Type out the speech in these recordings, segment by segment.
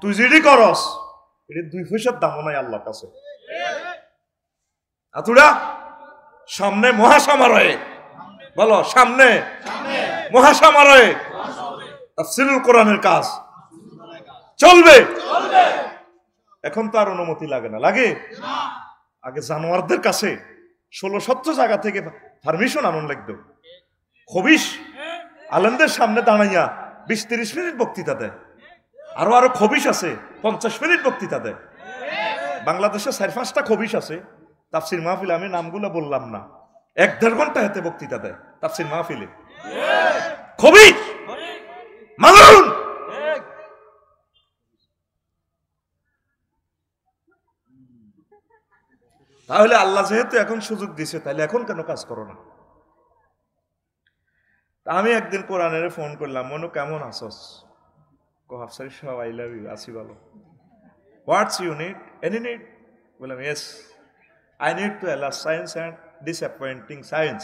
তুই যেটি করস এটা 2 পয়সার দামও নাই আল্লাহর কাছে। আতুরা সামনে মহাসমারোহে, বলো সামনে মহাসমারোহে তাফসীরুল কোরআনের কাজ চলবে। এখন তো আর অনুমতি লাগে না, লাগে আগে জানোয়ারদের কাছে 16-17 জায়গা থেকে পারমিশন আনন্দ লাগতো। খবিশ আলেমদের সামনে দাঁড়াইয়া 20-30 মিনিট বক্তৃতা দেয়, আরো খবিশ আছে 50 মিনিট বক্তৃতা দেয়। বাংলাদেশে 4-5টা খবিশ আছে তাফসীর মাহফিলে, আমি নামগুলো বললাম না, 1-1.5 ঘন্টা হাতে বক্তৃতা দেয় তাফসীর মাহফিলে। খবিশ মালুন তাহলে আল্লাহ যেহেতু এখন সুযোগ দিছে, তাহলে এখন কেন কাজ করো না? আমি একদিন কোরআনের ফোন করলাম, মনু কেমন আছস? আফসারি সাহেব আই লাভ ইউ, আসি ভালো। What's you need? Any need? বললাম ইয়েস, আই নিড টু এলাস science and disappointing science.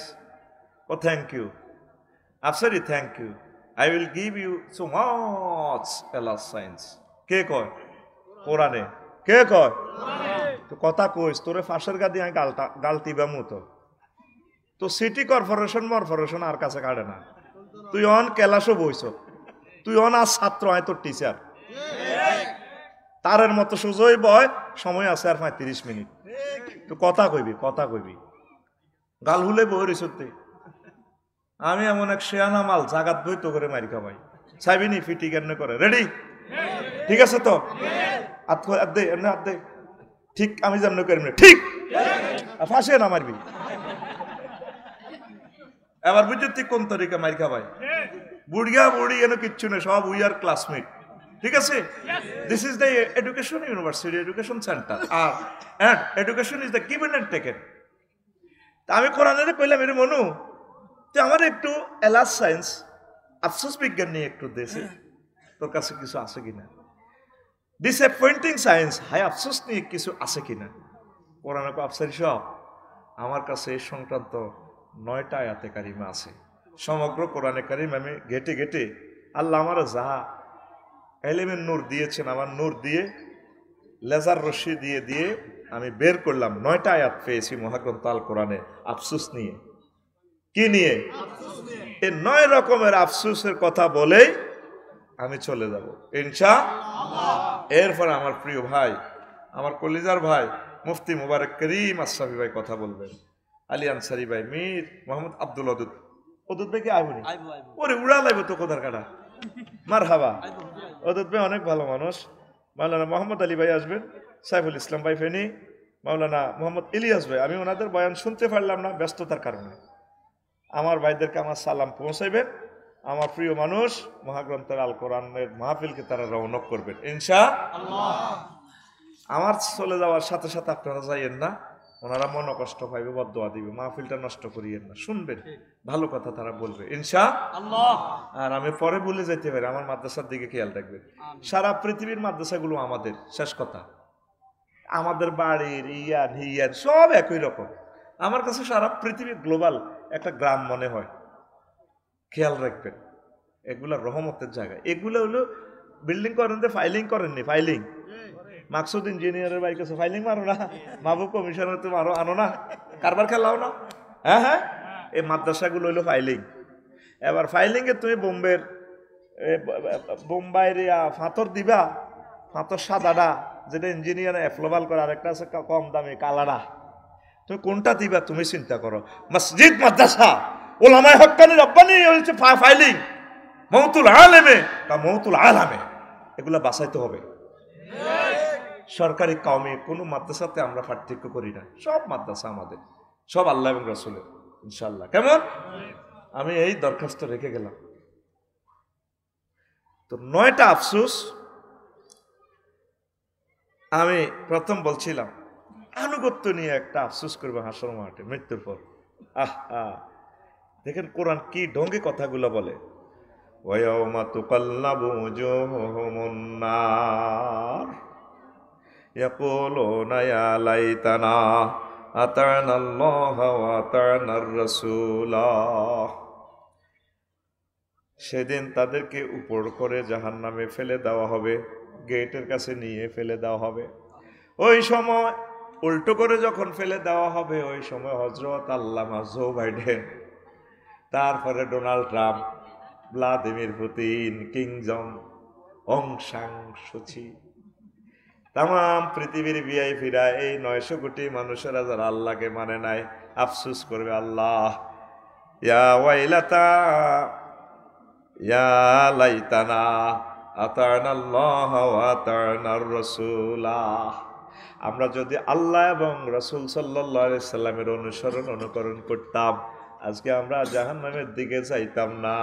Oh thank you আফসারি, thank you, I will give you so much এলাস সায়েন্স। কে কয়? কোরআনে। কে কয়? তো কথা কইস, তোরে ফাঁসের গা দিয়ে আমি গালতিবা মতো। তো সিটি কর্পোরেশন মরপোরেশন আর কাছে কাটে না। তুই অন ক্লাসও বইছ, তুই অন আজ ছাত্র, আয় তোর টিচার। তারের মতো সোজই বয়, সময় আছে আর 35 মিনিট। তো কথা কইবি, কথা কইবি, গাল হুলে বই রে সত্যি। আমি এমন এক শেয়ানা মাল জাগাত বই তো করে মারি খাবাই, চাইবিনি ফিটি কেন করে। রেডি? ঠিক আছে তো? হাত দে, এমনি হাত দে। ঠিক আমি যেমন করি ঠিক, ফাঁসে না মারবি। এবার বুঝলি তুই কোন তরিকা মারি খাবাই? বুড়িয়া বুড়ি এনে কিচ্ছু নেই, সব উই আর ক্লাসমেট। ঠিক আছে? This is the education university, education centre, আর education is the given and taken. তা আমি কোরআনের কইলাম, এর মনু তুই আমার একটু এলাস সায়েন্স আফসোস বিজ্ঞান নিয়ে একটু দেশে, তোর কাছে কিছু আছে কিনা? ডিসঅ্যাপয়েন্টিং সায়েন্স, হাই আফসোস নিয়ে কিছু আছে কিনা? কোরআন আফসারি সব আমার কাছে এই সংক্রান্ত 9টা আয়াতে কারিমা আছে। সমগ্র কোরআনে কারিম আমি ঘেটে ঘেটে আল্লাহ আমার যাহা এলেমের নূর দিয়েছেন, আমার নূর দিয়ে লেজার রশ্মি দিয়ে দিয়ে আমি বের করলাম 9টা আয়াত পেয়েছি মহাগ্রন্থ আল কোরআনে আফসোস নিয়ে। কি নিয়ে? এই 9 রকমের আফসোসের কথা বলেই আমি চলে যাব ইনশাআল্লাহ। এরপর আমার প্রিয় ভাই, আমার কলিজার ভাই মুফতি মুবারক করিম আশরাফি ভাই কথা বলবেন, আলী আনসারি ভাই, মীর মোহাম্মদ আব্দুল ওদুদ। ওদুদ ভাই কি আইবনি? ওরে উড়া লাইব তো কোথার কাটা। মারহাবা। ওদুদ ভাই অনেক ভালো মানুষ। মাওলানা মোহাম্মদ আলী ভাই আসবেন, সাইফুল ইসলাম ভাই ফেনী, মাওলানা মোহাম্মদ ইলিয়াস ভাই। আমি ওনাদের বয়ান শুনতে পারলাম না ব্যস্ততার কারণে। আমার ভাইদেরকে আমার সালাম পৌঁছাইবেন। আমার প্রিয় মানুষ মহাগ্রন্থের আল কোরআনের মাহফিলকে তারা রওনক করবেন ইনশাআল্লাহ। আমার চলে যাওয়ার সাথে সাথে আপনারা যাইয়েন না, ওনারা মন কষ্ট পাইবে, বদদোয়া দিবে। মাহফিলটা নষ্ট করিয়েন না, শুনবেন, ভালো কথা তারা বলবে ইনশাআল্লাহ। আর আমি পরে বলে যেতে পারি, আমার মাদ্রাসার দিকে খেয়াল রাখবেন। সারা পৃথিবীর মাদ্রাসাগুলো আমাদের, শেষ কথা। আমাদের বাড়ির ইয়ান সব একই রকম। আমার কাছে সারা পৃথিবী গ্লোবাল একটা গ্রাম মনে হয়। খেয়াল রাখবেন, এগুলা রহমতের জায়গা। এগুলো হলো বিল্ডিং করেন, ফাইলিং করেননি, ফাইলিং। মাকসুদ ইঞ্জিনিয়ারের বাইক আছে, ফাইলিং মারো না? মাহবুব কমিশনার তুমি আরো আনো না? কারবার খেলাও না? হ্যাঁ হ্যাঁ, এই মাদ্রাসাগুলো হইলো ফাইলিং। এবার ফাইলিং এ তুমি বোম্বাইয়ের ফাতর দিবা, ফাতর সাদাটা যেটা ইঞ্জিনিয়ার অ্যাপ্লোভাল করে, আরেকটা আছে কম দামি কালারা। তুমি কোনটা দিবা তুমি চিন্তা করো। মসজিদ মাদ্রাসা ওলামায়ে হক্কানি রব্বানি হচ্ছে ফাইলিং, মওতুল আলেমে বা মওতুল আলামে, এগুলা বাঁচাইতে হবে। সরকারি কওমি কোনো মাদ্রাসাতে আমরা পার্থক্য করি না, সব মাদ্রাসা আমাদের, সব আল্লাহ এবং রাসূলের ইনশাআল্লাহ। কেমন? আমি এই দরখাস্ত রেখে গেলাম। তো 9টা আফসোস আমি প্রথম বলছিলাম, আনুগত্য নিয়ে একটা আফসোস করবে হাসর মাঠে মৃত্যুর পর। দেখেন কোরআন কি ঢঙ্গে কথাগুলো বলে। ওয়ায়াউমা তুকাল্লাবু উজুহুহুমুন নার ইয়াকুলুনা ইয়া লাইতানা আতা'নাল্লাহা ওয়া আতা'নার রাসূলা। সেদিন তাদেরকে উপর করে জাহান্নামে ফেলে দেওয়া হবে, গেটের কাছে নিয়ে ফেলে দেওয়া হবে। ওই সময় উল্টো করে যখন ফেলে দেওয়া হবে, ওই সময় হজরত আল্লামা জো বাইডেন, তারপরে ডোনাল্ড ট্রাম্প, ভ্লাদিমির পুতিন, কিং জং, অং সাং সুচি, তাম পৃথিবীর ভিআইপিরা, এই 900 কোটি মানুষেরা যারা আল্লাহকে মানে নাই, আফসোস করবে, আল্লাহ ইয়া ওয়াইলাতা ইয়া লাইতানা আতানাল্লাহ ওয়া আতানার রাসূলা। আমরা যদি আল্লাহ এবং রাসূল সাল্লাল্লাহু আলাইহি সাল্লামের অনুকরণ করতাম, আজকে আমরা জাহান্নামের দিকে যাইতাম না।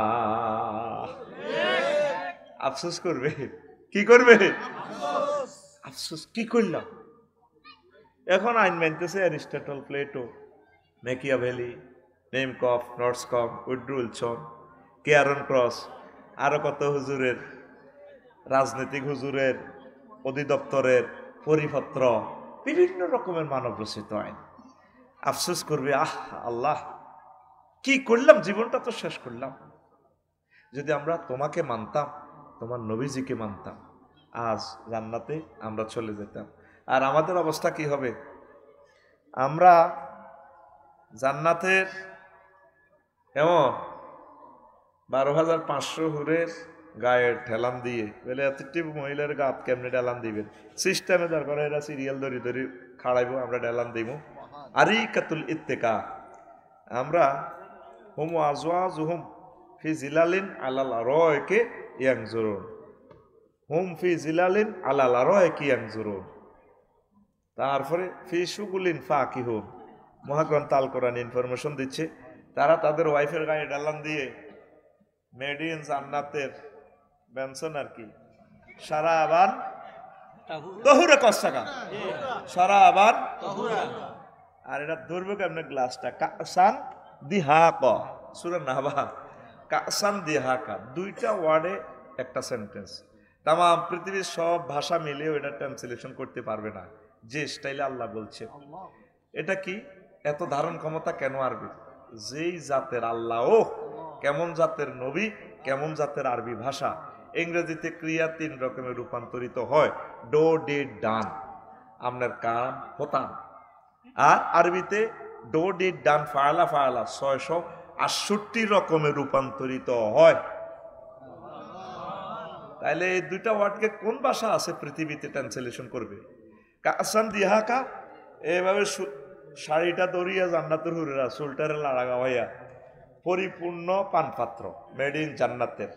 আফসোস করবে, কি করবে? আফসোস কি করলাম? এখন আইন মানতেছে অ্যারিস্টটল, প্লেটো, ম্যাকিয়াভেলি, নেমকফ, নর্সকম, উড্রো উইলসন, কেয়ারন ক্রস, আরো কত হুজুরের, রাজনৈতিক হুজুরের, অধিদপ্তরের পরিপত্র, বিভিন্ন রকমের মানব রচিত আইন। আফসোস করবে, আহ আল্লাহ কি করলাম, জীবনটা তো শেষ করলাম। যদি আমরা তোমাকে মানতাম, তোমার নবীজিকে মানতাম, আজ জান্নাতে আমরা চলে যেতাম। আর আমাদের অবস্থা কি হবে? আমরা জান্নাতের এমন 12,500 হুরের গায়ে ঠেলান দিয়ে বলে, এতটি মহিলার গাত কেমনে ঢেলান দিবেন? সিস্টেমে দরকার, এরা সিরিয়াল ধরি ধরি খাড়াইব, আমরা ঢেলান দিব। আরিকাতুল ইত্তেকা, আমরা হুম আজওয়াজুহুম ফি জিলালিন আলাল আরাইকি ইয়ানজুরুন, হুম ফি জিলালিন আলাল আরাইকি ইয়ানজুরুন। তারপরে ফি শুগুলিন ফাকিহুন, মহাগ্রন্থ আল কোরআন ইনফরমেশন দিচ্ছে, তারা তাদের ওয়াইফের গায়ে ঢালান দিয়ে মেড ইন জান্নাতের বেনসন আর কি, সারা আবার তহুরা কষ্টাকা, সারা আবার। আর এটা ধরবে কেমনে গ্লাসটা? কাসান দিহাকা, সূরা নাবা, কাসান দিহাকা, দুইটা ওয়ার্ডে একটা সেন্টেন্স। তাম পৃথিবীর সব ভাষা মিলেও এটা ট্রান্সলেশন করতে পারবে না যে স্টাইলে আল্লাহ বলছে। এটা কি এত ধারণ ক্ষমতা কেন আরবি? যেই জাতের আল্লাহ, ও কেমন জাতের নবী, কেমন জাতের আরবি ভাষা। ইংরেজিতে ক্রিয়া 3 রকমের রূপান্তরিত হয়, ডো, ডিড, ডান, আপনার কাম হতাম। আর আরবিতে ডো, ডিড, ডান, ফায়ালা, ফায়ালা 668 রকমের রূপান্তরিত হয়। তাইলে এই দুইটা ওয়ার্ডকে কোন ভাষা আছে পৃথিবীতে ট্রান্সলেশন করবে? কাসান দিহাকা, এভাবে শাড়িটা দরিয়া জান্নাতের হুরেরা চুলটারে লাড়া গাওয়াইয়া পরিপূর্ণ পানপাত্র, মেড ইন জান্নাতের।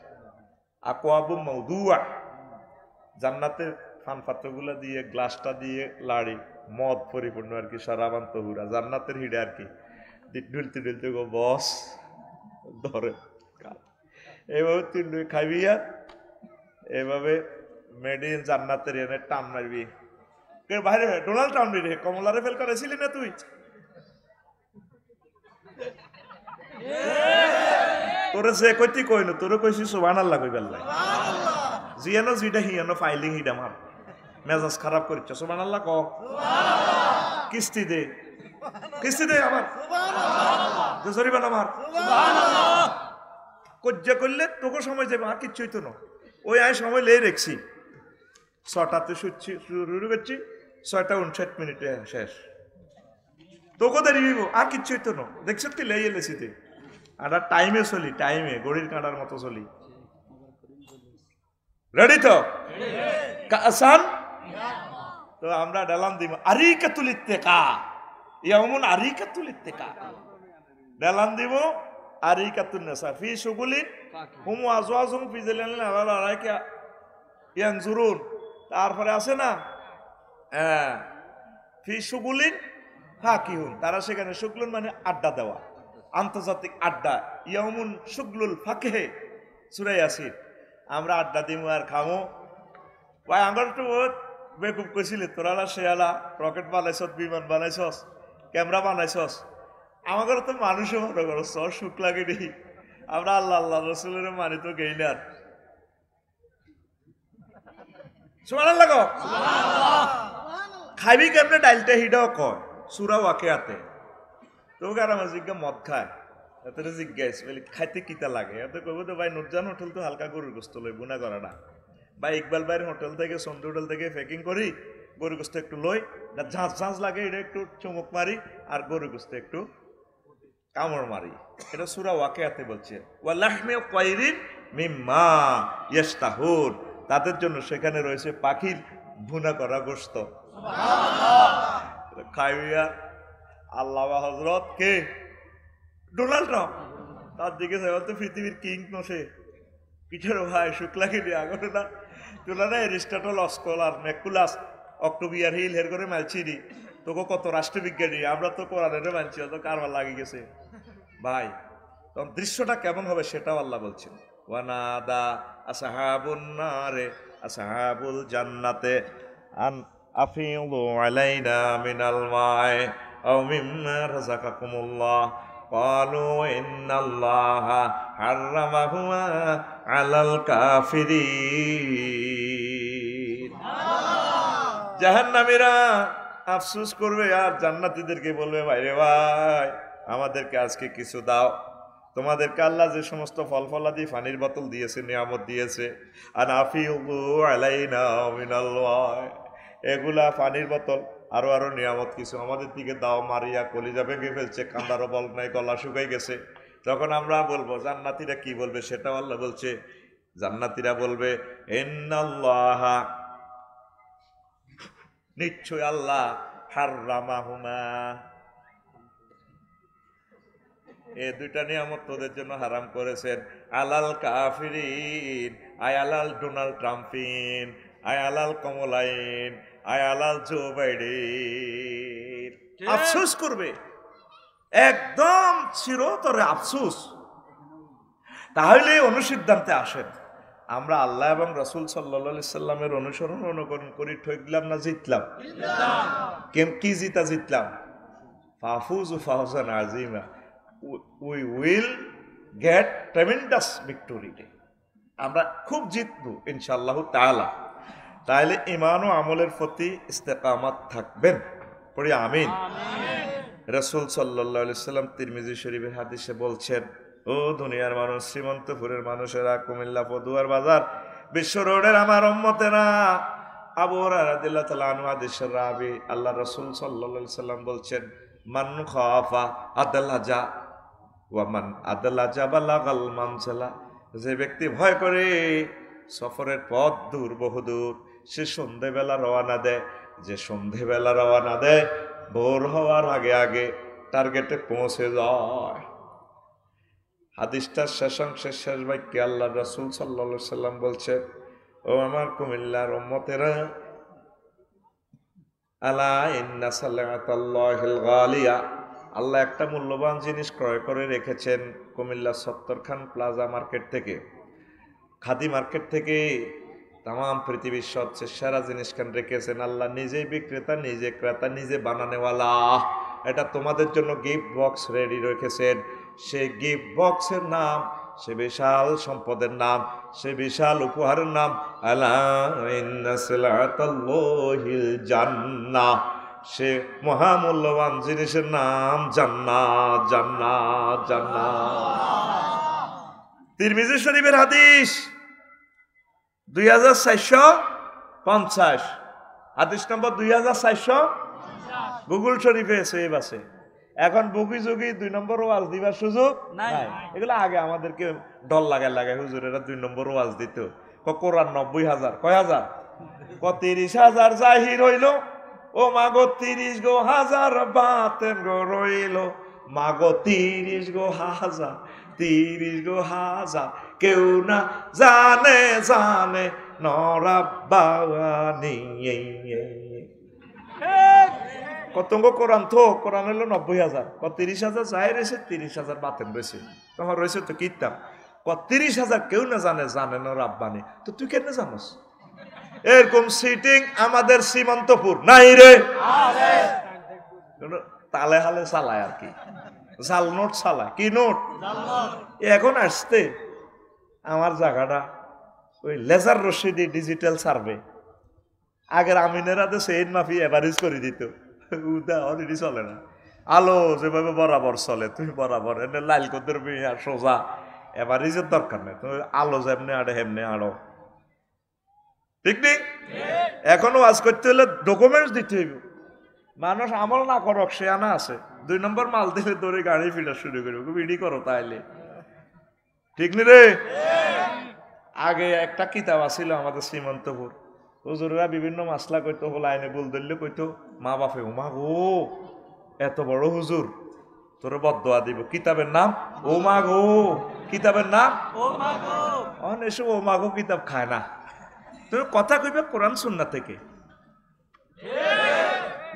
আকওয়াবু মাউদুয়া, জান্নাতের পানপাত্রগুলো দিয়ে, গ্লাসটা দিয়ে লাড়ি, মদ পরিপূর্ণ আর কি, সারাবান তহুরা, জান্নাতের হিডে আর কি, ঢুলতে ঢুলতে গো বস ধরে এইভাবে তুই খাইবি, আর এইভাবে মেড ইন জান্নাতের এনে টান মারবি। বাইরে ডোনাল্ড ট্রাম্প রে কমলারে ফেল করেছিলি না তুই? তোরে সে কইতি কইনো, তোরে কইছি সুবহানাল্লাহ কইবার লাই, জিয়ানো জিটা হিয়ানো ফাইলিং হিডা মার, মেজাজ খারাপ করিছ, সুবহানাল্লাহ ক, কিস্তি দে, কিস্তি দে আমার, সুবহানাল্লাহ জরিমানা আমার, সুবহানাল্লাহ কজ্জা করলে তোকে সময় যাবে, আর কিচ্ছুই তো না। ওই আয় সময় লেই রেখছি, 6টাতে শুরু করছি, 6:59 শেষ, তোকে দেরিব, আর কিচ্ছুই তো না। দেখছ তুই লেই এলেছিতে, আর টাইমে চলি, টাইমে গড়ির কাঁটার মতো চলি। রেডি তো? আসান তো আমরা ডালাম দিব আরিকাতুল ইত্তেকা, ইয়াউমুন আরিকাতুল ইত্তেকা, ডালাম দিব আরিকাতুন নিসা ফি শুগুলিন হুম আজওয়াজুম ফি জিলালিন আলাল আরাইকি ইয়ানজুরুন। তারপরে আছে না ফি শুগুলিন ফাকিহুন, তারা সেখানে শুগলুন মানে আড্ডা দেওয়া, আন্তর্জাতিক আড্ডা, ইয়াউমুন শুগলুল ফাকিহে, সূরা ইয়াসিন। আমরা আড্ডা দিমু আর খামো। ভাই আমার তো বেকুব কইছিলি, তোরা শেয়ালা রকেট বানাইছস, বিমান বানাইছস, ক্যামেরা বানাইছস, আমাদের তো মানুষও মনে করছ, সুখ লাগে নি। আমরা আল্লাহ আল্লাহ রসুলের মানি তো গেই না। সুবহানাল্লাহ কও, খাইবি কেমনে ডাইলটা হিডাও কয় সূরা ওয়াকিয়াতে। তোকে আর আমার জিজ্ঞা মদ খায়, এত জিজ্ঞাস বলি খাইতে কিতা লাগে, এত কইব তো ভাই নুরজান হোটেল তো হালকা গরুর গোস্ত লই বুনা করা না, বা ইকবাল ভাইয়ের হোটেল থেকে সন্ধু হোটেল থেকে প্যাকিং করি, গরু গোস্ত একটু লই, ঝাঁঝ ঝাঁঝ লাগে এটা একটু চুমুক মারি, আর গরু গোস্ত একটু কামড় মারি। এটা সূরা ওয়াকিয়াতে বলছে, ওয়ালাহমি তায়রিন মিম্মা ইয়াশতাহুন, তাদের জন্য সেখানে রয়েছে পাখির ভুনা করা গোস্ত। খাইয়া আল্লামা হযরত কে? Donald Trump. তার দিকে তো পৃথিবীর কিং নসে কিঠের ভাই শুক্লাকে দিয়ে আগতে না তোলা না এরিস্টটল, অস্কলার, ম্যাকুলাস, অক্টোবিয়ার হিল হের করে মালছি নি তোকে কত রাষ্ট্রবিজ্ঞানী, আমরা তো কোরআনের মানছি, তো কারবার লাগে গেছে ভাই। তখন দৃশ্যটা কেমন হবে সেটাও আল্লাহ বলছেন, ওয়ানাদা আসহাবুন নারে আসহাবুল জান্নাতে আন আফিদু আলাইনা মিনাল মা'i আও মিম্মা রাযাকাকুমুল্লাহ ক্বালু ইন্নাল্লাহা হাররামাহুমা আলাল কাফিরিন। জাহান্নামীরা আফসোস করবে আর জান্নাতীদেরকে বলবে, ভাইরে ভাই আমাদেরকে আজকে কিছু দাও, তোমাদেরকে আল্লাহ যে সমস্ত ফল ফলাদি পানির বোতল দিয়েছে, নিয়ামত দিয়েছে, আর আফিদু আলাইনা মিনাল মা'i, এগুলা পানির বোতল আরো আরো নিয়ামত কিছু আমাদের দিকে দাও। মারিয়া কলিজা ভেঙে ফেলছে, কান্দারও বল নাই, গলা শুকাই গেছে। তখন আমরা বলবো, জান্নাতীরা কি বলবে সেটাও আল্লাহ বলছে, জান্নাতীরা বলবে ইন্নাল্লাহা, নিশ্চয় আল্লাহ, হাররামাহুমা, এই দুইটা নিয়ামত তোদের জন্য হারাম করেছেন, আলাল কাফিরিন, আয় আলাল ডোনাল্ড ট্রাম্পিন, আয় আলাল কমলাইন, আয় আলাল জো বাইডেন। আফসোস করবে, একদম চিরতরে আফসোস। তাহলে অনুসিদ্ধান্তে আসেন, আমরা আল্লাহ এবং রাসূল সাল্লাল্লাহু আলাইহি সাল্লামের অনুসরণ অনুকরণ করি, ঠকলাম না জিতলাম? কি জিতলাম? ফাফুজু ফাওজান আযীমা, we will get tremendous victory, আমরা খুব জিতবো ইনশাআল্লাহ তাআলা। তাহলে ঈমান ও আমলের প্রতি ইস্তেকামাত থাকবেন, পড়ি আমিন। রাসূল সাল্লাল্লাহু আলাইহি সাল্লাম তিরমিজি শরীফের হাদিসে বলছেন, ও দুনিয়ার মানুষ, শ্রীমন্তপুরের মানুষেরা, কুমিল্লা পদুয়ার বাজার, বিশ্ব রোডের আমার উম্মতেরা, আবু হুরায়রা রাদিয়াল্লাহু তাআলা আনহু হাদিসের রাবী, আল্লাহ রাসূল সাল্লাল্লাহু আলাইহি সাল্লাম বলছেন, মান খাফা আদলাজা ওয়া মান আদলাজা বালাগাল মানসালা, যে ব্যক্তি ভয় করে সফরের পথ দূর বহুদূর, সে সন্ধেবেলা রওনা দেয়, যে সন্ধেবেলা রওনা দেয় ভোর হওয়ার আগে আগে টার্গেটে পৌঁছে যায়। হাদিসটার শেষাংশের শেষ বাক্যে আল্লাহ রাসূল সাল্লাল্লাহু আলাইহি সাল্লাম বলছেন, ও আমার কুমিল্লার উম্মতেরা, আলা ইন্না সালাতাল্লাহিল গালিয়া, আল্লাহ একটা মূল্যবান জিনিস ক্রয় করে রেখেছেন কুমিল্লা সত্তরখান প্লাজা মার্কেট থেকে, খাদি মার্কেট থেকে, তাম পৃথিবীর সবচেয়ে সেরা জিনিস খান রেখেছেন। আল্লাহ নিজেই বিক্রেতা, নিজে ক্রেতা, নিজে বানানেওয়ালা। এটা তোমাদের জন্য গিফট বক্স রেডি রেখেছেন। সেই গিফট বক্সের নাম, সে বিশাল সম্পদের নাম, সে বিশাল উপহারের নাম, আলা ইন্না সালাতাল্লাহিল জান্নাহ, সে মহামূল্যবান জিনিসের নাম জান্নাত, জান্নাত, জান্নাত। তিরমিজি শরীফের হাদিস 2450, হাদিস নম্বর 2450, গুগল শরীফে সেভ আছে। এখন বুকি যুগি 2 নম্বর ওয়াজ দিবার সুযোগ নাই। এগুলো আগে আমাদেরকে ডল লাগায় হুজুরেরা 2 নম্বর ওয়াজ দিত। কোরআন 90,000, কয় হাজার? 30,000 জাহির হইল, ও মাগো 30 গো হাজার বাতেন গো রইল, মাগো 30 গো হাজার, 30 গো হাজার, কেউ না জানে জানে নরাব্বানি। কতঙ্গ কোরআন তো, কোরআন হলো 90,000, 30,000 যাই রয়েছে, 30,000 বাতেন রয়েছে, তোমার রয়েছে তো কিতাব। 30,000 কেউ না জানে, জানে না রাব্বানি, তো তুই কেন জানোস? এরকম সিটিং আমাদের সীমান্তপুর নাই রে, তালে হালে চালায় আর কি, জাল নোট চালায়। কি নোট? এখন আসতে আমার জায়গাটা ওই লেজার রশিদি ডিজিটাল সার্ভে, আগের আমিনেরা তো সেইন মাফি এভারেজ করে দিত, অলরেডি চলে না। আলো যেভাবে বরাবর চলে, তুমি বরাবর এনে লাইল কদের আর সোজা, এভারেজের দরকার নেই, তুমি আলো যেমনি আড়ে হেমনি আড়ো। ঠিক নেই? এখনো ওয়াজ করতে হলে ডকুমেন্টস দিতে হইব। মানুষ আমল না করক সে আনা আছে, 2 নম্বর মাল দিলে দৌড়ে গাড়ি ফিরা শুরু করবে, বিডি করো তাইলে। ঠিক নি রে? আগে একটা কিতাব আছিল আমাদের শ্রীমন্তপুর, হুজুররা বিভিন্ন মাসলা কইতো, লাইনে বল ধরলে কইতো মা বাপে, ও মা গো এত বড় হুজুর তোরে বদদোয়া দিব। কিতাবের নাম ও মা গো, কিতাবের নাম ও মা গো। এসব ও মা গো কিতাব খায় না। তুমি কথা কইবে কোরআন সুন্নাহ থেকে।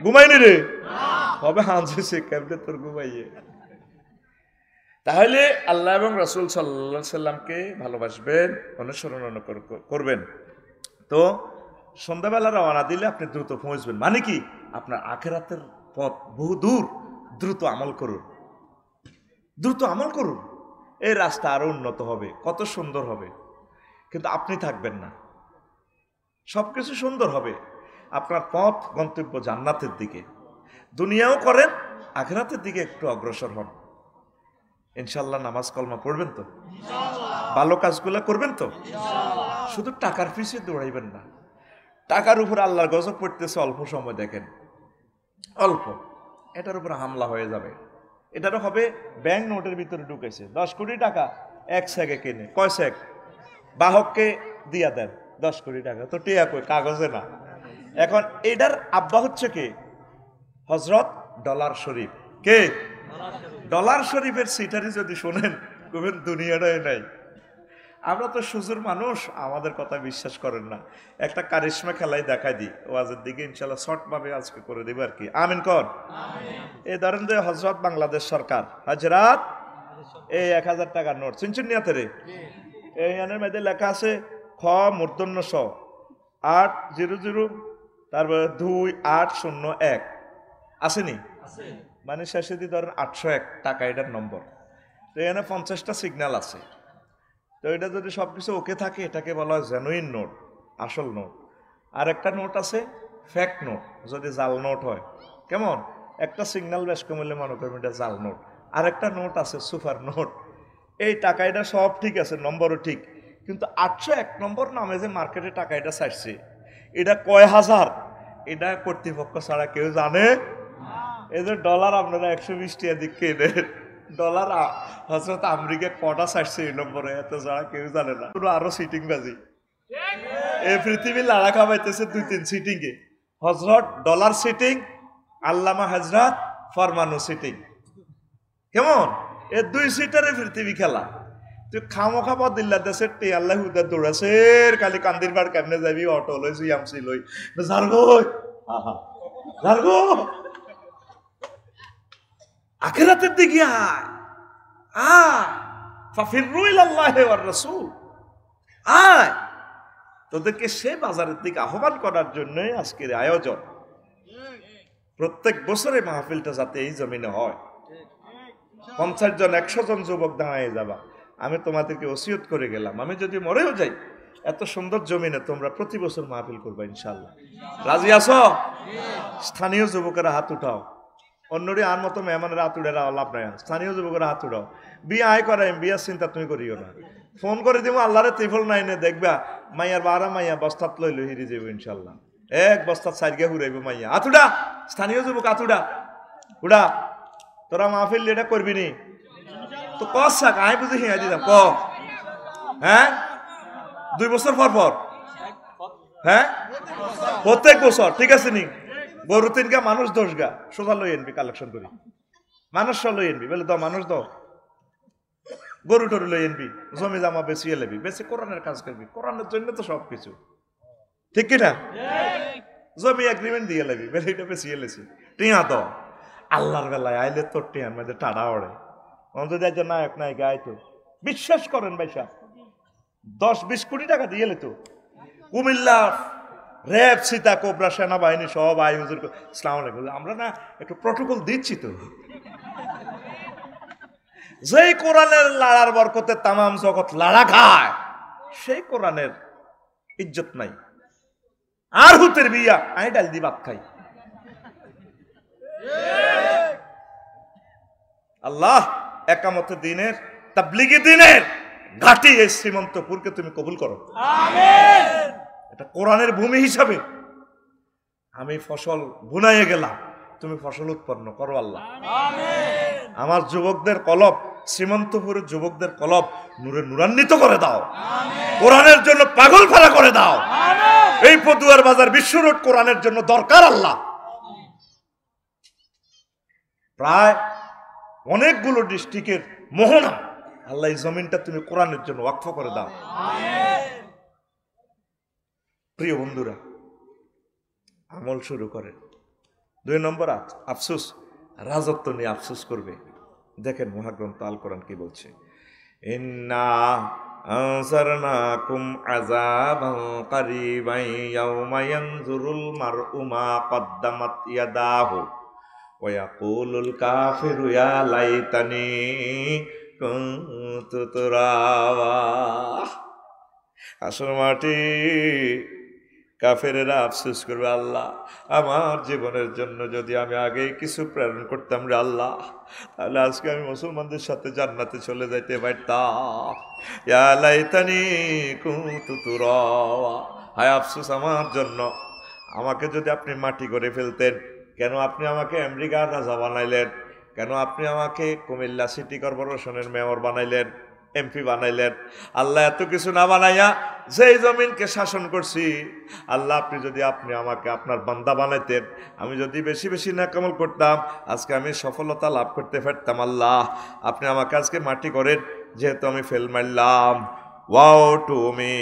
ঘুমাইনি রে? হবে হানছে কেমনে তোর ঘুমাইয়ে। তাহলে আল্লাহ এবং রাসূল সাল্লাল্লাহু আলাইহি সাল্লামকে ভালোবাসবেন, অনুসরণ করবেন। তো সন্ধ্যাবেলা রওনা দিলে আপনি দ্রুত পৌঁছবেন। মানে কি? আপনার আখিরাতের পথ বহু দূর। দ্রুত আমল করুন, দ্রুত আমল করুন। এই রাস্তা আরো উন্নত হবে, কত সুন্দর হবে। কিন্তু আপনি থাকবেন না, সবকিছু সুন্দর হবে। আপনার পথ গন্তব্য জান্নাতের দিকে। দুনিয়াও করেন, আখিরাতের দিকে একটু অগ্রসর হন। ইনশাল্লাহ নামাজ কলমা পড়বেন তো? ভালো কাজগুলো করবেন তো? শুধু টাকার পিছিয়ে দৌড়াইবেন না। টাকার উপর আল্লাহর গজব পড়তেছে, অল্প সময় দেখেন, অল্প, এটার উপর হামলা হয়ে যাবে। এটারও হবে ব্যাংক নোটের ভিতরে ঢুকেছে 10 কোটি টাকা, 1 সেকে কিনে, কয় সেক? বাহককে দিয়া দেন 10 কোটি টাকা, তো টিয়া কই? কাগজে না। এখন এটার আব্বা হচ্ছে কে? হযরত ডলার শরীফ। কে? ডলার শরীফের সিটারি যদি শোনেন কবেন দুনিয়াটাই নাই। আমরা তো সুজুর মানুষ, আমাদের কথা বিশ্বাস করেন না। একটা কারিশমা খেলাই দেখাই দিই ওয়াজের দিকে, ইনশাল্লাহ শর্ট ভাবে আজকে করে দেব আর কি। আমিন কর। এই ধরেন যে হযরত বাংলাদেশ সরকার হাজরাত এই 1000 টাকার নোট চিনচিন নিয়াতে রে, এই আনের মধ্যে লেখা আছে খ মূর্ধন্য স 800, তারপরে 2801 আসেনি? মানে শেষে দিয়ে ধরেন 801 টাকা এটার নম্বর। তো এখানে 50টা সিগন্যাল আছে। তো এটা যদি সবকিছু ওকে থাকে এটাকে বলা হয় জেনুইন নোট, আসল নোট। আর একটা নোট আছে ফেক নোট, যদি জাল নোট হয়। কেমন? একটা সিগন্যাল বেশ কমলে মনে করবেন এটা জাল নোট। আর একটা নোট আছে সুপার নোট। এই টাকা এটা সব ঠিক আছে, নম্বরও ঠিক, কিন্তু 801 নম্বর নামে যে মার্কেটে টাকা এটা ছাড়ছে, এটা কয় হাজার, এটা কর্তৃপক্ষ ছাড়া কেউ জানে? এই যে ডলার আপনারা 120 টাকা দিক কেনেন, ডলার হযরত আমেরিকা কটা ছাড়ছে এই নম্বরে, এত ছাড়া কেউ জানে না। আরো সিটিং বাজি, এই পৃথিবী লাড়া খাবাইতেছে 2-3 সিটিং এ। হযরত ডলার সিটিং, আল্লামা হযরত ফরমানু সিটিং। কেমন? এই 2 সিটারে পৃথিবী খেলা। তুই খামো খাবো দিল্লা দেশে টে আল্লাহ হুদা দৌড়াছে, খালি কান্দির বার কেমনে যাবি, অটো লই সুয়ামসি লই জারগো জারগো। আখিরাতের দিকে আয়, ফাফিরু ইলাল্লাহি ওয়ার রাসূল। আয়, তোদেরকে সে বাজারের দিকে আহ্বান করার জন্যই আজকের আয়োজন। প্রত্যেক বছরে মাহফিলটা যাতে এই জমিনে হয়, 50 জন 100 জন যুবক দাঁড়ায় যাবা। আমি তোমাদেরকে ওসিয়ত করে গেলাম, আমি যদি মরেও যাই এত সুন্দর জমিনে তোমরা প্রতি বছর মাহফিল করবা ইনশাআল্লাহ। রাজি আছো? স্থানীয় যুবকেরা হাত উঠাও, অন্যরে আর মতো মেহমানের হাত উঠে লাভ নাই। স্থানীয় যুবকেরা হাত উঠাও। বিয়ে আয় করাই, বিয়ার চিন্তা তুমি করিও না। ফোন করে দিব আল্লাহরে ত্রিফল নাই নে, দেখবা মাইয়ার 12 মাইয়া বস্তাত লইল হিরি যাবো ইনশাল্লাহ। 1 বস্তাত সাইডকে ঘুরাইব মাইয়া। হাত উঠা, স্থানীয় যুবক হাত উঠা, উঠা। তোরা মাহফিল এটা করবি নি তো কসাক আয় বুঝে হিয়া দিতাম ক। হ্যাঁ 2 বছর পর পর, হ্যাঁ প্রত্যেক বছর, ঠিক আছে নি? গরু 3 গা মানুষ 10 গা সোজা লই আনবি, কালেকশন করি মানুষ সব লই আনবি, বলে দাও মানুষ দাও, গরু টরু লই আনবি, জমি জামা বেচিয়ে লেবি, বেশি কোরআনের কাজ করবি, কোরআনের জন্য তো সবকিছু, ঠিক কিনা? জমি এগ্রিমেন্ট দিয়ে লেবি, বেলে এটা বেচিয়ে লেছি, টিয়া তো আল্লাহর বেলায় আইলে তোর টিয়ার মধ্যে টাড়া ওড়ে। যদি একজন নায়ক নায়িকা আইতো, বিশ্বাস করেন ভাইসা 10-20 কোটি টাকা দিয়ে লেতো। কুমিল্লা র্যাব, সীতা, কোবরা, সেনাবাহিনী সব আই হুজুর আসসালামু আলাইকুম, আমরা না একটু প্রটোকল দিচ্ছি তো। যেই কোরআনের লাড়ার বরকতে তামাম জগৎ লাড়া খায়, সেই কোরআনের ইজ্জত নাই। আর হুতের বিয়া আই ডাল দি ভাত খাই। আল্লাহ একামতে দিনের, তাবলীগি দিনের ঘাটি এই শ্রীমন্তপুরকে তুমি কবুল করো। আমিন। একটা কোরআনের ভূমি হিসাবে আমি ফসল বুনাইয়ে গেলাম, তুমি ফসল উৎপন্ন করো আল্লাহ। আমার যুবকদের কলব, শ্রীমন্তপুরের যুবকদের কলব নূরে নূরান্বিত করে দাও, কোরআনের জন্য পাগল ফারা করে দাও। এই পদুয়ার বাজার বিশ্ব রোড কোরআনের জন্য দরকার আল্লাহ। প্রায় অনেকগুলো ডিস্ট্রিক্টের মোহনা আল্লাহ এই জমিনটা তুমি কোরআনের জন্য ওয়াকফ করে দাও। প্রিয় বন্ধুরা, আমল শুরু করে। 2 নম্বর আফসোস, রাজত্ব নিয়ে আফসোস করবে। দেখেন মহাগ্রন্থ আল কোরআন কি বলছে, ইন্না আনসারনাকুম আযাবান কারীবান ইয়াওমা ইয়ানজুরুল মার'উ মা কদ্দামাত ইয়াদাহু ওয়া ইয়াকুলুল কাফিরু ইয়া লাইতানি কুনতু তুরাবা। আসল মাটি কাফেরেরা আফসোস করবে, আল্লাহ আমার জীবনের জন্য যদি আমি আগে কিছু প্রেরণ করতাম রে আল্লাহ, তাহলে আজকে আমি মুসলমানদের সাথে জান্নাতে চলে যাইতে পারতাম। ইয়া লাইতানি কুনতু তুরাবা। হায় আফসোস আমার জন্য, আমাকে যদি আপনি মাটি করে ফেলতেন। কেন আপনি আমাকে আমেরিকার রাজা বানাইলেন? কেন আপনি আমাকে কুমিল্লা সিটি কর্পোরেশনের মেয়র বানাইলেন, এমপি বানাইলেন? আল্লাহ এত কিছু না বানাইয়া যেই জমিনকে শাসন করছি, আল্লাহ আপনি আমাকে আপনার বান্দা বানাইতেন, আমি যদি বেশি বেশি নেকামল করতাম, আজকে আমি সফলতা লাভ করতে পারতাম। আল্লাহ আপনি আমাকে আজকে মাটি করেন, যেহেতু আমি ফেল মারলাম। Woe to me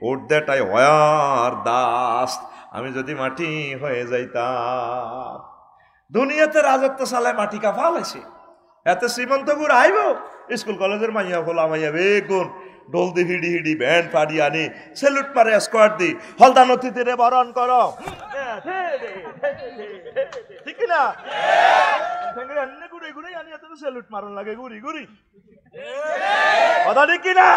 would that I were dust. আমি যদি মাটি হয়ে যাইতাম। দুনিয়াতে রাজত্ব চালায় মাটি কাফা লাইছে, এতে শ্রীমন্তপুর আইব স্কুল কলেজের মাইয়া ফোলা মাইয়া বেগুন ডোল দি হিডি হিডি ব্যান্ড পাড়ি আনি সেলুট মারে স্কোয়াড দি হলদা নথিতে রে বরণ করো, ঠিক না? ঘুরে ঘুরে আনি এত সেলুট মারন লাগে ঘুরি ঘুরি, কথা ঠিক না?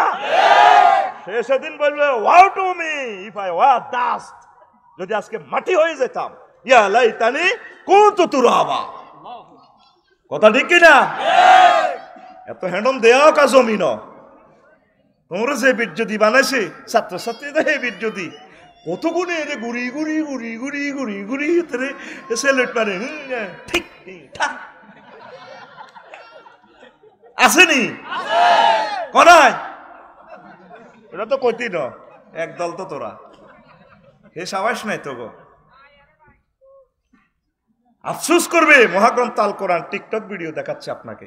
সেদিন বলবে wow to me if I were dust. যদি আজকে মাটি হয়ে যেতাম, ইয়া লাইতানি কুনতু তুরাবা। কথা ঠিক না? এত হ্যান্ডম দেওয়া কা জমিন, তোমরা যে বীর্যদি বানাইছে ছাত্রছাত্রীদের এই বীর্যদি কত গুণে এরে ঘুরি ঘুরি ঘুরি ঘুরি ঘুরি ঘুরি সেলুট মারে, ঠিক আসেনি কনাই? এটা তো কইতি ন একদল তো তোরা হে সাবাস নাই তো গো। আফসোস করবে মহাগ্রন্থ আল কোরআন টিকটক ভিডিও দেখাচ্ছে আপনাকে।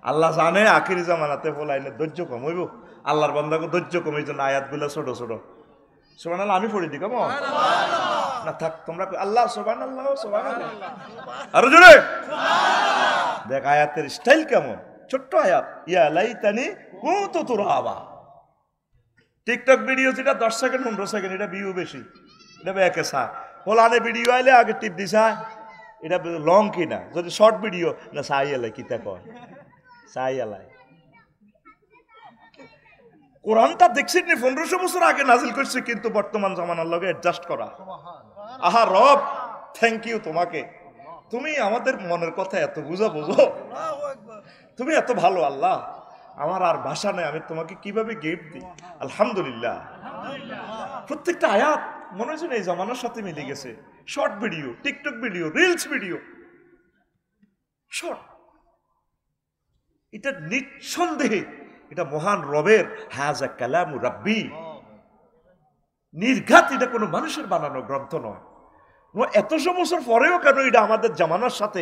আল্লাহ জানে আখিরি জামানাতে বলাইনে ধৈর্য কম হইব, আল্লাহর বান্দাকে ধৈর্য কম, এই জন্য আয়াতগুলো ছোট ছোট। সুবহানাল্লাহ আমি পড়ি দি কেমন না থাক তোমরা আল্লাহ সুবহানাল্লাহ সুবহানাল্লাহ আরো জোরে দেখ আয়াতের স্টাইল কেমন, ছোট্ট আয়াত, ইয়া লাইতানি কুনতু তুরাবা। টিকটক ভিডিও যেটা 10 সেকেন্ড 15 সেকেন্ড, এটা ভিউ বেশি, এটা একে সা ফলানে ভিডিও আইলে আগে টিপ দিছা এটা লং কিনা, যদি শর্ট ভিডিও না সাই এলাই কিতা কয় সাই এলাই। কোরআনটা দেখছেন 1500 বছর আগে নাজিল করছে, কিন্তু বর্তমান জামানার লগে অ্যাডজাস্ট করা। আহা রব থ্যাংক ইউ তোমাকে, তুমি আমাদের মনের কথা এত বুঝো, তুমি এত ভালো আল্লাহ, আমার আর ভাষা নেই, আমি তোমাকে কিভাবে গিফট দিই। আলহামদুলিল্লাহ প্রত্যেকটা আয়াত মনে হচ্ছে এই জামানার সাথে মিলে গেছে। Short video, TikTok video, reels video, short, এটা নিঃসন্দেহে এটা মহান রবের হাযা কালামু রাব্বি, নির্ঘাত এটা কোনো মানুষের বানানো গ্রন্থ নয়। এতশো বছর পরেও কেন এটা আমাদের জামানার সাথে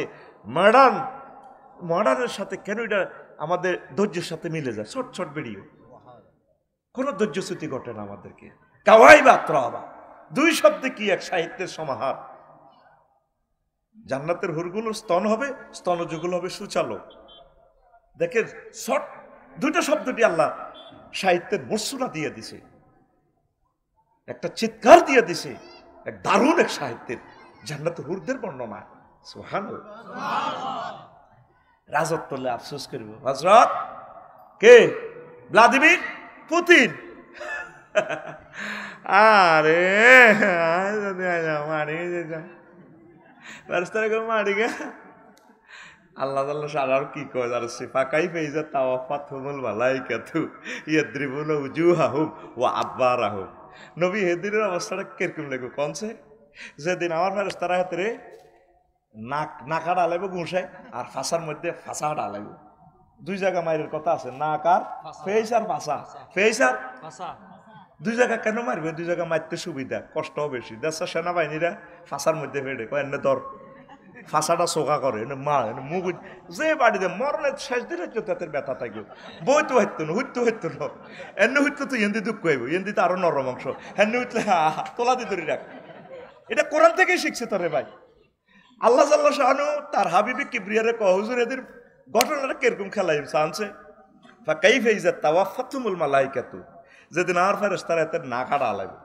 মডার্নের সাথে কেন এটা আমাদের ধৈর্যের সাথে মিলে যায়। শর্ট শর্ট ভিডিও, কোনো ধৈর্যচ্যুতি ঘটে না আমাদেরকে। কাওয়াই বা ত্রাবা, 2 শব্দে কি এক সাহিত্যের সমাহার। জান্নাতের হুরগুলোর স্তন হবে, স্তনযুগল হবে সুচালো। দেখেন শর্ট 2টা শব্দটি আল্লাহ সাহিত্যের মর্সুনা দিয়ে দিছে, একটা চিৎকার দিয়ে দিছে, এক দারুণ এক সাহিত্যের জান্নাতের হুরদের বর্ণনা। সুবহানাল্লাহ। রাজত্ব হলে আফসোস করব, হযরত কে ভ্লাদিমির পুতিন, আরে আল্লাহ সারার কি কয় আর সিফাকাই পেয়েছে তাওয়াফাত হুমুল মালাইকাতু ইয়াদ্রিবুনা উজুহাহুম ওয়া আদবারাহুম। নবী হেদিনের অবস্থাটা কিরকম লেগো কনছে যেদিন আমার ফেরেশতারা হাতে রে নাকা ডালাইব ঘুষায় আর ফাঁসার মধ্যে ফাঁসা ডালাইব দুই জায়গা মায়ের কথা আছে নাক আর ফেস আর ফাঁসা ফেস আর দুই জায়গা কেন মারবে দুই জায়গা মারতে সুবিধা কষ্টও বেশি দেশের সেনাবাহিনীরা ফাঁসার মধ্যে ফেটে কয় এনে ধর ফাঁসাটা চোখা করে মা মুখ যে বাড়িতে মরণের শেষ দিনে তাদের ব্যথা থাকবে বই তো হইতো না হইতো না এনে হইতো তো এন্দি দুঃখ হইব এন্দি তো আরো নরম অংশ হেন হইতলে তোলা দিয়ে ধরে রাখ এটা কোরআন থেকেই শিখছে তোরে ভাই আল্লাহ জাল্লাহ শাহানু তার হাবিবি কিবরিয়ারে কহ হুজুর এদের ঘটনাটা কিরকম খেলাই আনছে কাইফা ইজা তাওয়াফাতুমুল মালাইকাতু যেদিন আর ফেরেশতারা এতে নাক হাড়া লাগবে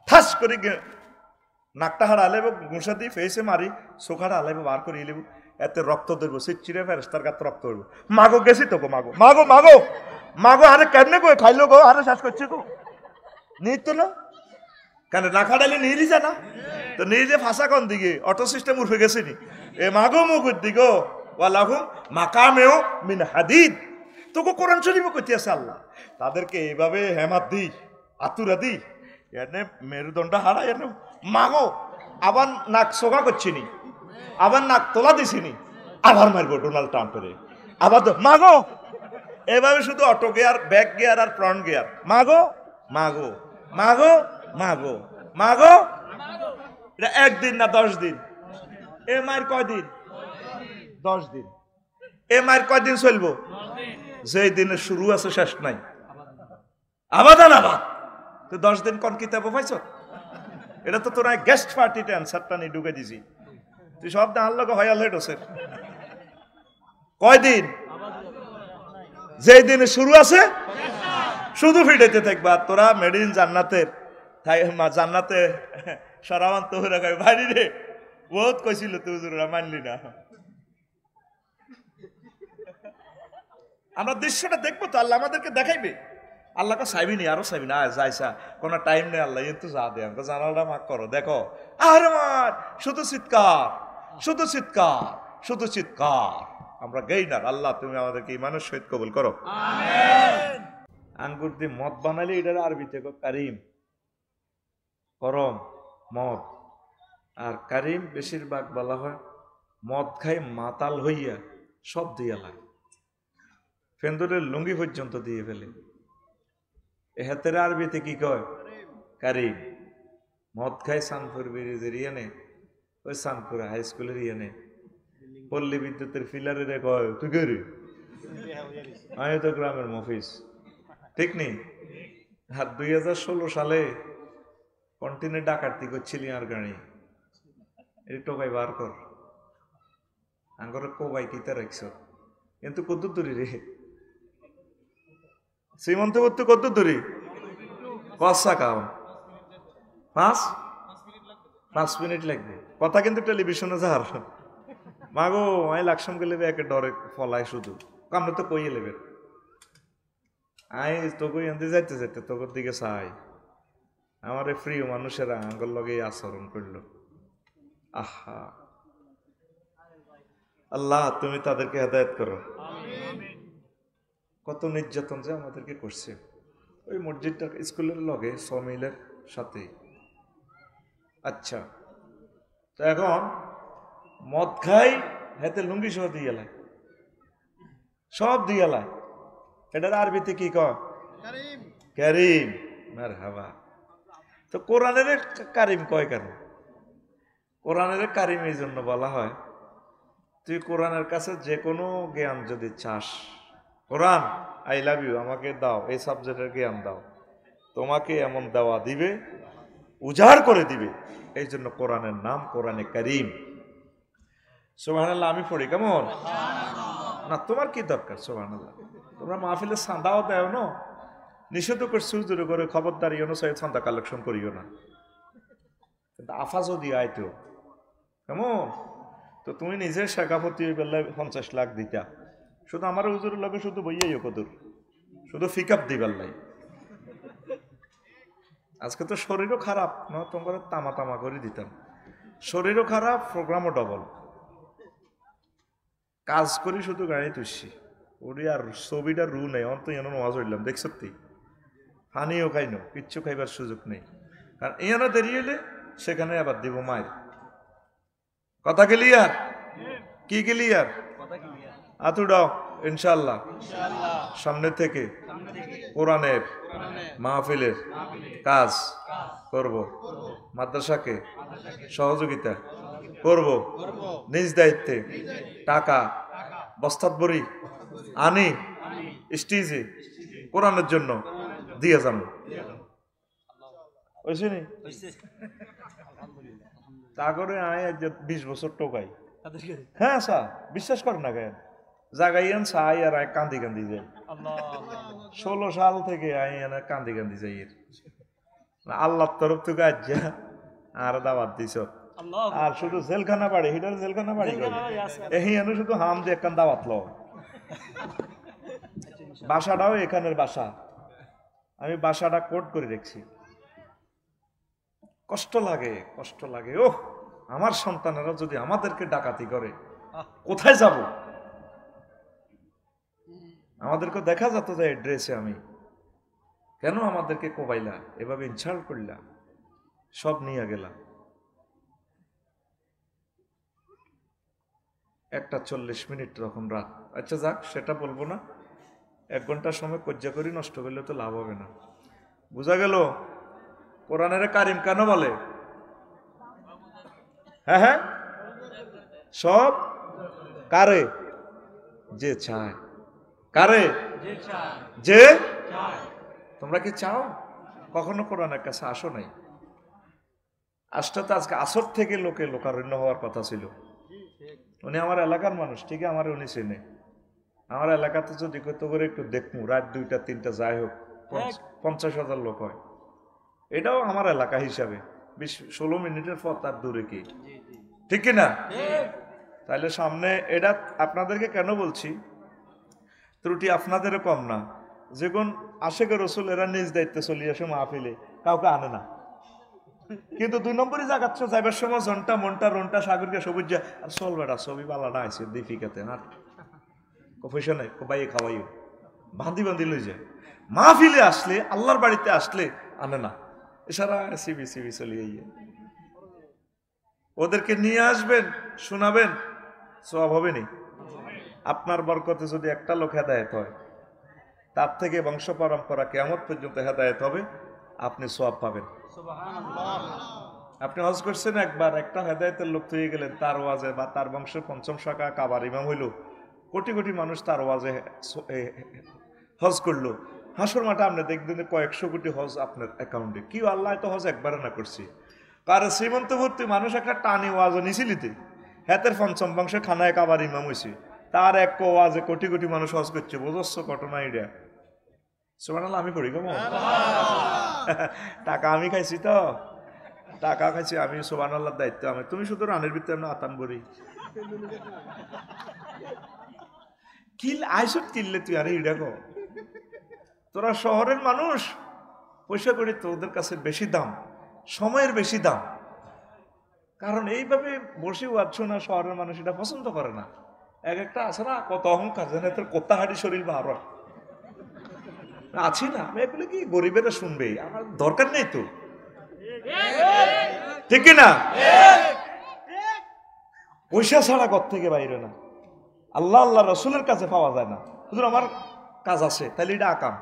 ঠাস করে নাকটা হাড়া আলাইব গুঁসা দিয়ে ফেসে মারি চোখাটা আলাইব বার করে ইলিব এতে রক্ত ধরবো চিরে ফেরেশতার গাতে রক্ত ধরবো মাগো গেছি তো গো মাগো মাগো মাগো মাগো আরে কেমনে গো খাইলো গো আরে শেষ করছে গো নিত না কেন না খাটালে নিয়ে যা না তো নিয়ে যে ফাঁসা কোন দিকে অটো সিস্টেম উঠে গেছে নি এ মাগো মুগুর দিগো ওয়ালাহুম মাকামেও মিন হাদিদ তোকে কোরআন শরীফ কইতে আছে আল্লাহ তাদেরকে এইভাবে হেমাত দিই আতুরা দিই এনে মেরুদণ্ড হারাই এনে মাগো আবার নাক সোগা করছিনি আবার নাক তোলা দিছিনি আবার মারবো ডোনাল্ড ট্রাম্পের আবার মাগো এভাবে শুধু অটো গিয়ার ব্যাক গিয়ার আর ফ্রন্ট গিয়ার মাগো মাগো মাগো মাগো মাগো এটা একদিন না 10 দিন এ মায়ের কয়দিন 10 দিন এ মায়ের কয়দিন চলবো যেই দিনের শুরু আছে শেষ নাই আবাদান আবাদ তো 10 দিন কোন কিতাব পাইছ এটা তো তোরা গেস্ট পার্টিতে অ্যান্সারটা নিয়ে ঢুকে দিছি তুই সব দান লোক হয়াল হেড হোসেন কয়দিন যেই দিনে শুরু আছে শুধু ফিটাইতে থাকবা তোরা মেড ইন জান্নাতের জান্নাতে সরামান তোহরা কয় বাড়ি রে বহুত কইছিল তুই হুজুররা মানলি না আমরা দৃশ্যটা দেখবো তো আল্লাহ আমাদেরকে দেখাইবে আল্লাহকে চাইবিনি আরো চাইবিনি যাইসা কোনো টাইম নেই আল্লাহ কিন্তু যা দে আমাকে জানালাটা মাক করো দেখো আরে মার শুধু চিৎকার শুধু চিৎকার শুধু চিৎকার আমরা গেইনার আল্লাহ তুমি আমাদেরকে ইমানের সহিত কবুল করো আমিন আঙ্গুর দিয়ে মদ বানালে এটার আরবিতে কারিম করম মদ আর কারিম বেশিরভাগ বলা হয় মদ খাই মাতাল হইয়া সব দিয়া লাগে ফেন্দুরের লুঙ্গি পর্যন্ত দিয়ে ফেলে এ হাতের আরবিতে কি কয় কারিম মদ খাই সানপুর ব্রিজের ইয়ানে ওই সানপুর হাই স্কুলের ইয়ানে পল্লী বিদ্যুতের ফিলারে রে কয় তুই কে রে আমি তো গ্রামের মফিস ঠিক নেই আর 2016 সালে কন্টিনে ডাকাতি করছিলি আর গাড়ি এই টোকাই বার কর আঙ্গরে কোবাই কিতা রাখছ কিন্তু কত দূরি রে শ্রীমন্ত করতে কত দূরি কসা কাও 5 মিনিট লাগবে কথা কিন্তু টেলিভিশনে যার মাগো আমি লাকসাম গেলে একে ডরে ফলাই শুধু আমরা তো কইয়ে লেবে আই তোকে এনতে যাইতে যাইতে তোর দিকে চাই আমার প্রিয় মানুষেরা আঙ্গল লগে আচরণ করলো আহা আল্লাহ তুমি তাদেরকে হেদায়েত করো কত নির্যাতন যে আমাদেরকে করছে ওই মসজিদটা স্কুলের লগে সমিলের সাথে আচ্ছা তো এখন মদ খাই হাতে লুঙ্গি সহ দিয়ে এলাই সব দিয়ে এলাই এটার আরবিতে কি কয় কারিম মারহাবা তো কোরআনের কারিম কয় কেন কোরআনের কারিম এই জন্য বলা হয় তুই কোরআনের কাছে যে কোনো জ্ঞান যদি চাস কোরআন আই লাভ ইউ আমাকে দাও এই সাবজেক্টের জ্ঞান দাও তোমাকে এমন দেওয়া দিবে উজাড় করে দিবে এই জন্য কোরআনের নাম কোরআনে কারিম সুবহানাল্লাহ আমি পড়ি কেমন না তোমার কি দরকার সুবহানাল্লাহ তোমরা মাহফিলে চাঁদাও দেও না নিষেধ করছি হুজুরে করে খবরদারি অনুসারে চাঁদা কালেকশন করিও না কিন্তু আফাজও দিয়ে আইতো কেমন তো তুমি নিজে শেখাপতি বেলায় 50 লাখ দিতা শুধু আমার হুজুরের লগে শুধু বইয়াইও কদুর শুধু ফিকআপ দিবার লাই আজকে তো শরীরও খারাপ না তোমার তামা তামা করে দিতাম শরীরও খারাপ প্রোগ্রামও ডবল কাজ করি শুধু গাড়ি তুলছি ওরি আর ছবিটা রু নেই অন্ত এমন ওয়াজ হইলাম দেখছ পানিও খাইনো কিচ্ছু খাইবার সুযোগ নেই আর ইয়ানা দেরি হলে সেখানে আবার দিব মায়ের। কথা ক্লিয়ার? কি ক্লিয়ার? আতুডাও ইনশাআল্লাহ সামনে থেকে কোরআনের মাহফিলের কাজ করব, মাদ্রাসাকে সহযোগিতা করব, নিজ দায়িত্বে টাকা বস্তাত ভরি আনি স্টেজে কোরআনের জন্য দিয়ে যান। তা করে আয় 20 বছর টোকাই। হ্যাঁ স্যার বিশ্বাস কর না কেন জাগাইয়ান চাই আর কান্দি কান্দি যাই। 16 সাল থেকে আইয়ান কান্দি কান্দি যাই। আল্লাহর তরফ থেকে আজ আর দাওয়াত দিছ আর শুধু জেলখানা বাড়ি হিটার জেলখানা বাড়ি এহিয়ানো শুধু হাম দিয়ে একখান দাওয়াত ল। বাসাটাও এখানের বাসা, আমি বাসাটা কোড করে রেখেছি। কষ্ট লাগে, কষ্ট লাগে। ও আমার সন্তানেরা যদি আমাদেরকে ডাকাতি করে কোথায় যাব? আমাদেরকে দেখা যেত যে ড্রেসে আমি কেন আমাদেরকে কোবাইলা, এভাবে ইনসাল্ট করলা, সব নিয়ে গেলাম। 1:40 তখন রাত। আচ্ছা যাক, সেটা বলবো না। 1 ঘন্টার সময় কজ্জা করি নষ্ট করলে তো লাভ হবে না। বুঝা গেল কোরআনের কারিম কেন বলে? হ্যাঁ হ্যাঁ, সব কারে যে চায়, কারে যে তোমরা কি চাও? কখনো কোরআনের কাছে আসো নাই? আসতে তো আজকে আসর থেকে লোকে লোকারণ্য হওয়ার কথা ছিল। উনি আমার এলাকার মানুষ, ঠিক আমার উনি চেনে। আমার এলাকাতে যদি কত করে একটু দেখমু রাত 2টা 3টা যাই হোক 50,000 লোক হয়। এটাও আমার এলাকা হিসাবে 16 মিনিটের পর তার দূরে কি, ঠিক কিনা? তাহলে সামনে এটা আপনাদেরকে কেন বলছি, ত্রুটি আপনাদেরও কম না। যেগুন আশেকের রসুল এরা নিজ দায়িত্বে চলে আসে মাহফিলে, কাউকে আনে না। কিন্তু 2 নম্বরই জাগাচ্ছ যাইবার সময় জনটা মনটা রনটা সাগরকে সবুজ যা আর চল বেড়া ছবি বালাটা আইছে দীপিকাতে না পয়সা নাই বাইয়ে খাওয়াইও বাঁধি বাঁধি লই যায়। মাহফিলে আসলে আল্লাহর বাড়িতে আসলে আনে না, এছাড়া সিবি সিবি চলিয়ে গিয়ে ওদেরকে নিয়ে আসবেন, শোনাবেন, সওয়াব হবে নি? আপনার বরকতে যদি একটা লোক হেদায়েত হয়, তার থেকে বংশ পরম্পরা কিয়ামত পর্যন্ত হেদায়েত হবে, আপনি সওয়াব পাবেন। আপনি হজ করছেন একবার, একটা হেদায়েতের লোক হয়ে গেলেন, তার ওয়াজে বা তার বংশের 5ম শাখা কাবার ইমাম হইল, কোটি কোটি মানুষ তার ওয়াজে হজ করলো। হাসর মাঠে আপনি দেখবেন কয়েকশো কোটি হজ আপনার অ্যাকাউন্টে। কি আল্লাহ তো হজ একবারে না করছি, কারণ শ্রীমন্ত ভর্তি মানুষ একটা টানি ওয়াজও নিছিলিতে হাতের 5ম বংশে খানায় কাবার ইমাম হয়েছে, তার এক ওয়াজে কোটি কোটি মানুষ হজ করছে। বুঝছ ঘটনা এটা? সুবহানাল্লাহ, আমি করি গো টাকা আমি খাইছি, তো টাকা খাইছি আমি, সুবহানাল্লাহর দায়িত্ব আমি। তুমি শুধু রানের ভিতরে না আতান বরি কিল আইসত কিনলে তুই আরে ইডা গো, তোরা শহরের মানুষ, পয়সা করে তোদের কাছে বেশি দাম, সময়ের বেশি দাম। কারণ এইভাবে বসে ওয়াচ্ছ না, শহরের মানুষ এটা পছন্দ করে না। এক একটা আছে না কত অহংকার, যেন তোর কোথা হাঁটি শরীর বা আরো আছি না, আমি এগুলো কি গরিবেরা শুনবে, আমার দরকার নেই তো, ঠিক না? পয়সা ছাড়া ঘর থেকে বাইরে না, আল্লাহ আল্লাহ রসুলের কাছে পাওয়া যায় না। হুজুর আমার কাজ আছে, তাহলে এটা আকাম।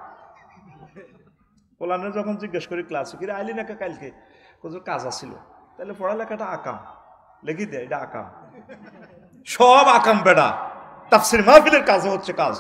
পোলানে যখন জিজ্ঞেস করি ক্লাসে কি আইলি না কালকে, হুজুর কাজ আছিল, তাহলে পড়ালেখাটা আকাম, লিখি দে এটা আকাম। সব আকাম বেড়া, তাফসির মাহফিলের কাজে হচ্ছে কাজ।